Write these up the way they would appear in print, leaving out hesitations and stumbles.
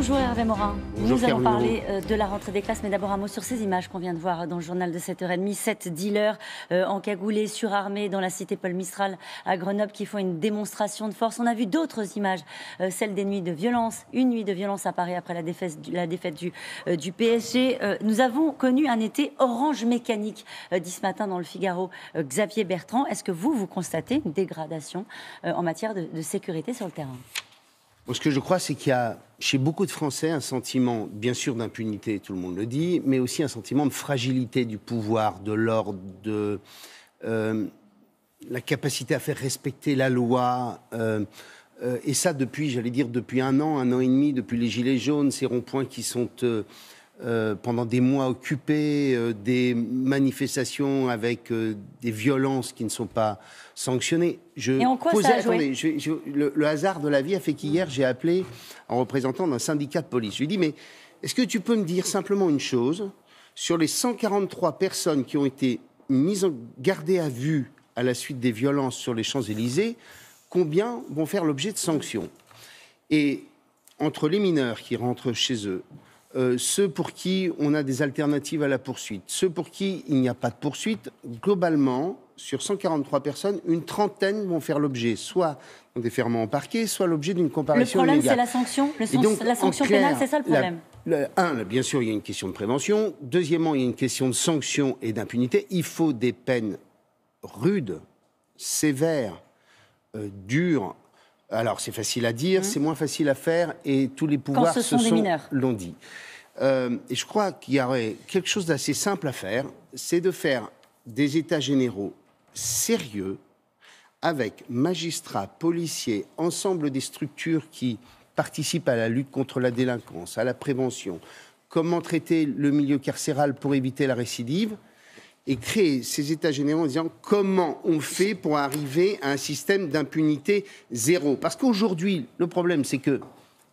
Bonjour Hervé Morin. Bonjour, nous allons parler de la rentrée des classes, mais d'abord un mot sur ces images qu'on vient de voir dans le journal de 7h30. 7 dealers encagoulés, surarmés dans la cité Paul Mistral à Grenoble qui font une démonstration de force. On a vu d'autres images, celles des nuits de violence. Une nuit de violence à Paris après la défaite du PSG. Nous avons connu un été orange mécanique, dit ce matin dans le Figaro Xavier Bertrand. Est-ce que vous constatez une dégradation en matière de sécurité sur le terrain ? Ce que je crois, c'est qu'il y a chez beaucoup de Français un sentiment, bien sûr, d'impunité, tout le monde le dit, mais aussi un sentiment de fragilité du pouvoir, de l'ordre, de la capacité à faire respecter la loi. Et ça, depuis un an et demi, depuis les Gilets jaunes, ces ronds-points qui sont pendant des mois occupés, des manifestations avec des violences qui ne sont pas sanctionnées. Et en quoi ça a joué ? Le hasard de la vie a fait qu'hier, j'ai appelé un représentant d'un syndicat de police. Je lui ai dit, mais est-ce que tu peux me dire simplement une chose ? Sur les 143 personnes qui ont été mises en gardée à vue à la suite des violences sur les Champs-Élysées, combien vont faire l'objet de sanctions ? Et entre les mineurs qui rentrent chez eux, ceux pour qui on a des alternatives à la poursuite, ceux pour qui il n'y a pas de poursuite, globalement, sur 143 personnes, une trentaine vont faire l'objet soit d'un déferment en parquet, soit l'objet d'une comparution légale. Le problème, illégale. c'est la sanction. La sanction clair, pénale, c'est ça le problème. Bien sûr, il y a une question de prévention. Deuxièmement, il y a une question de sanction et d'impunité. Il faut des peines rudes, sévères, dures. Alors, c'est facile à dire, c'est moins facile à faire, et tous les pouvoirs l'ont dit. Et je crois qu'il y aurait quelque chose d'assez simple à faire, c'est de faire des états généraux sérieux, avec magistrats, policiers, ensemble des structures qui participent à la lutte contre la délinquance, à la prévention, comment traiter le milieu carcéral pour éviter la récidive, et créer ces états généraux en disant comment on fait pour arriver à un système d'impunité zéro. Parce qu'aujourd'hui, le problème, c'est que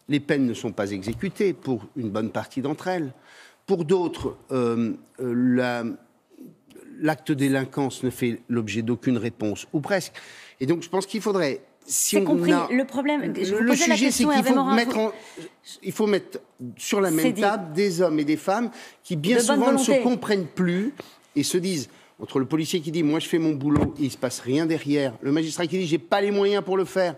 les peines ne sont pas exécutées pour une bonne partie d'entre elles. Pour d'autres, l'acte de délinquance ne fait l'objet d'aucune réponse, ou presque. Et donc, je pense qu'il faudrait... C'est compris. Le problème, le sujet, c'est qu'il faut mettre sur la même table des hommes et des femmes qui, bien souvent, ne se comprennent plus et se disent, entre le policier qui dit « moi je fais mon boulot » et il ne se passe rien derrière, le magistrat qui dit « j'ai pas les moyens pour le faire »,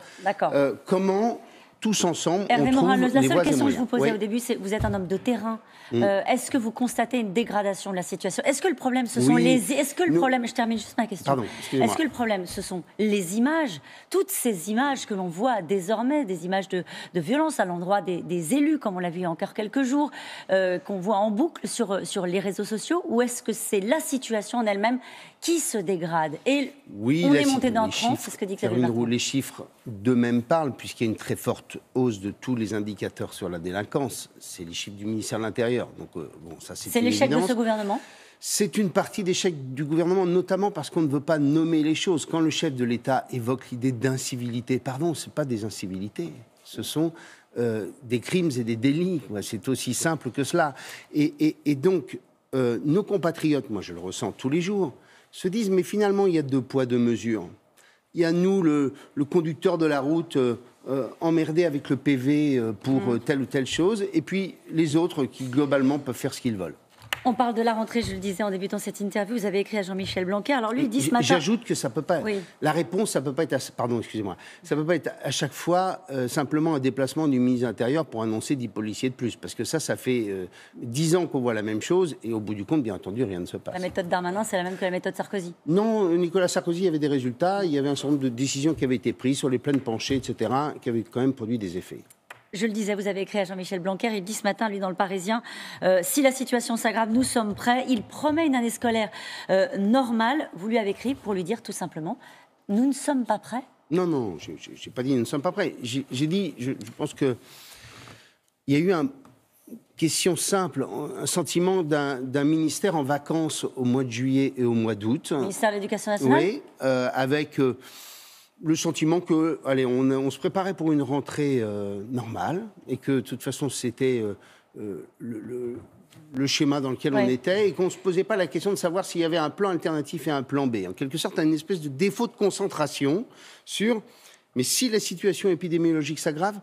comment tous ensemble Hervé on trouve Morin, les voies et moyens. la seule question que je vous posais au début, c'est vous êtes un homme de terrain. Est-ce que vous constatez une dégradation de la situation ? Est-ce que le problème, ce sont je termine juste ma question. Pardon, excusez-moi. Est-ce que le problème, ce sont les images, toutes ces images que l'on voit désormais, des images de violence à l'endroit des élus, comme on l'a vu il y a encore quelques jours, qu'on voit en boucle sur les réseaux sociaux, ou est-ce que c'est la situation en elle-même qui se dégrade ? Et on est monté d'un cran, c'est ce que dit Xavier Bertrand. Les chiffres d'eux-mêmes parlent, puisqu'il y a une très forte hausse de tous les indicateurs sur la délinquance. C'est les chiffres du ministère de l'Intérieur. Donc, ça, c'est l'échec de ce gouvernement ? C'est une partie d'échec du gouvernement, notamment parce qu'on ne veut pas nommer les choses. Quand le chef de l'État évoque l'idée d'incivilité, pardon, ce n'est pas des incivilités, ce sont des crimes et des délits. C'est aussi simple que cela. Et donc, nos compatriotes, moi je le ressens tous les jours, se disent, mais finalement, il y a 2 poids, 2 mesures. Il y a nous, le conducteur de la route, emmerdé avec le PV pour telle ou telle chose, et puis les autres qui, globalement, peuvent faire ce qu'ils veulent. On parle de la rentrée, je le disais en débutant cette interview, vous avez écrit à Jean-Michel Blanquer, alors lui il dit ce matin... J'ajoute que ça peut pas... Oui. La réponse, ça peut pas être... Pardon, excusez-moi. Ça peut pas être à chaque fois simplement un déplacement du ministre de l'Intérieur pour annoncer 10 policiers de plus, parce que ça fait 10 ans qu'on voit la même chose, et au bout du compte, bien entendu, rien ne se passe. La méthode Darmanin, c'est la même que la méthode Sarkozy ? Non, Nicolas Sarkozy, il y avait des résultats, il y avait un certain nombre de décisions qui avaient été prises sur les plaines penchées, etc., qui avaient quand même produit des effets. Je le disais, vous avez écrit à Jean-Michel Blanquer, il dit ce matin, lui, dans Le Parisien, si la situation s'aggrave, nous sommes prêts. Il promet une année scolaire normale. Vous lui avez écrit pour lui dire tout simplement, nous ne sommes pas prêts. Non, je n'ai pas dit nous ne sommes pas prêts. J'ai dit, je pense qu'il y a eu une question simple, un sentiment d'un ministère en vacances au mois de juillet et au mois d'août. Ministère de l'Éducation nationale ? Oui, avec... le sentiment que, allez, on se préparait pour une rentrée normale et que, de toute façon, c'était le schéma dans lequel on était et qu'on ne se posait pas la question de savoir s'il y avait un plan alternatif et un plan B. En quelque sorte, une espèce de défaut de concentration sur, mais si la situation épidémiologique s'aggrave,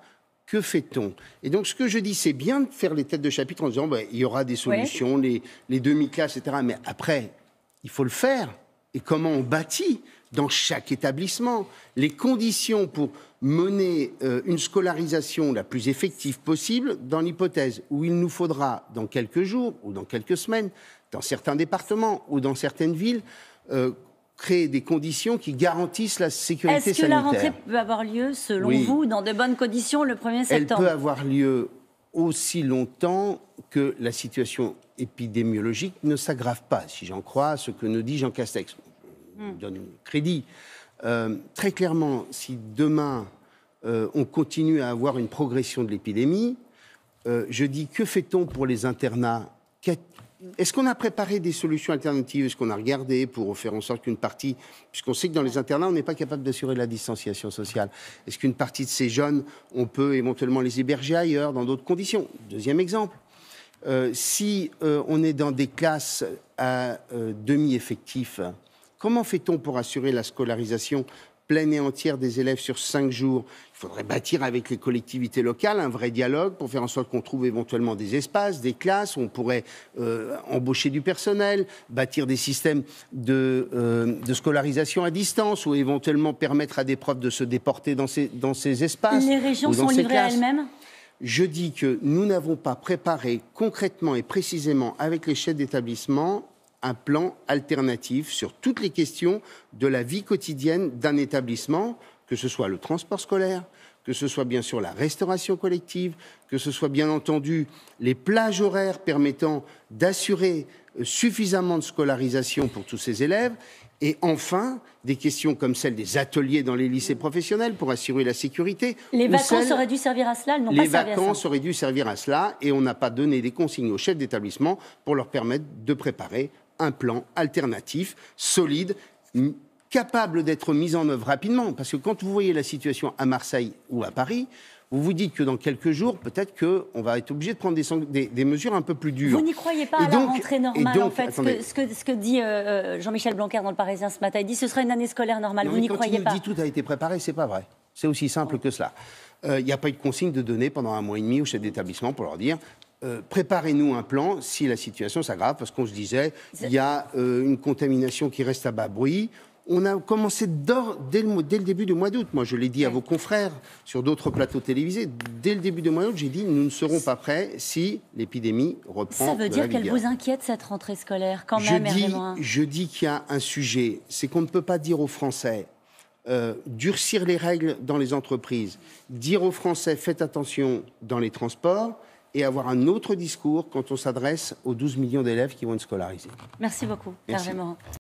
que fait-on? Et donc, ce que je dis, c'est bien de faire les têtes de chapitre en disant il y aura des solutions, les demi-classes, etc. Mais après, il faut le faire. Et comment on bâtit dans chaque établissement les conditions pour mener une scolarisation la plus effective possible dans l'hypothèse où il nous faudra, dans quelques jours ou dans quelques semaines, dans certains départements ou dans certaines villes, créer des conditions qui garantissent la sécurité sanitaire. Est-ce que la rentrée peut avoir lieu, selon vous, dans de bonnes conditions, le 1er septembre? Elle peut avoir lieu aussi longtemps que la situation épidémiologique ne s'aggrave pas, si j'en crois ce que nous dit Jean Castex. Je donne crédit. Très clairement, si demain, on continue à avoir une progression de l'épidémie, je dis, que fait-on pour les internats? Est-ce qu'on a préparé des solutions alternatives? Est-ce qu'on a regardé pour faire en sorte qu'une partie... Puisqu'on sait que dans les internats, on n'est pas capable d'assurer la distanciation sociale. Est-ce qu'une partie de ces jeunes, on peut éventuellement les héberger ailleurs, dans d'autres conditions? Deuxième exemple. Si on est dans des classes à demi-effectif, comment fait-on pour assurer la scolarisation pleine et entière des élèves sur 5 jours? Il faudrait bâtir avec les collectivités locales un vrai dialogue pour faire en sorte qu'on trouve éventuellement des espaces, des classes, où on pourrait embaucher du personnel, bâtir des systèmes de scolarisation à distance, ou éventuellement permettre à des profs de se déporter dans ces espaces. Les régions sont livrées à elles-mêmes? Je dis que nous n'avons pas préparé concrètement et précisément avec les chefs d'établissement un plan alternatif sur toutes les questions de la vie quotidienne d'un établissement, que ce soit le transport scolaire, que ce soit bien sûr la restauration collective, que ce soit bien entendu les plages horaires permettant d'assurer suffisamment de scolarisation pour tous ces élèves, et enfin des questions comme celle des ateliers dans les lycées professionnels pour assurer la sécurité. Les vacances auraient dû servir à cela, elles n'ont pas servi à ça. Les vacances auraient dû servir à cela, et on n'a pas donné des consignes aux chefs d'établissement pour leur permettre de préparer un plan alternatif, solide, capable d'être mis en œuvre rapidement. Parce que quand vous voyez la situation à Marseille ou à Paris, vous vous dites que dans quelques jours, peut-être qu'on va être obligé de prendre des mesures un peu plus dures. Vous n'y croyez pas à la rentrée normale, en fait, ce que dit Jean-Michel Blanquer dans Le Parisien ce matin. Il dit que ce sera une année scolaire normale. Vous n'y croyez pas? Quand il nous dit tout a été préparé, c'est pas vrai. C'est aussi simple que cela. Il n'y a pas eu de consigne de donner pendant 1 mois et demi aux chefs d'établissement pour leur dire préparez-nous un plan si la situation s'aggrave, parce qu'on se disait il y a une contamination qui reste à bas bruit. On a commencé dès le début du mois d'août. Moi, je l'ai dit à vos confrères sur d'autres plateaux télévisés. Dès le début du mois d'août, j'ai dit nous ne serons pas prêts si l'épidémie reprend. Ça veut dire qu'elle vous inquiète, cette rentrée scolaire, quand même, Hervé Morin? Je dis qu'il y a un sujet, c'est qu'on ne peut pas dire aux Français durcir les règles dans les entreprises, dire aux Français faites attention dans les transports, et avoir un autre discours quand on s'adresse aux 12 millions d'élèves qui vont être scolarisés. Merci beaucoup, Hervé Morin.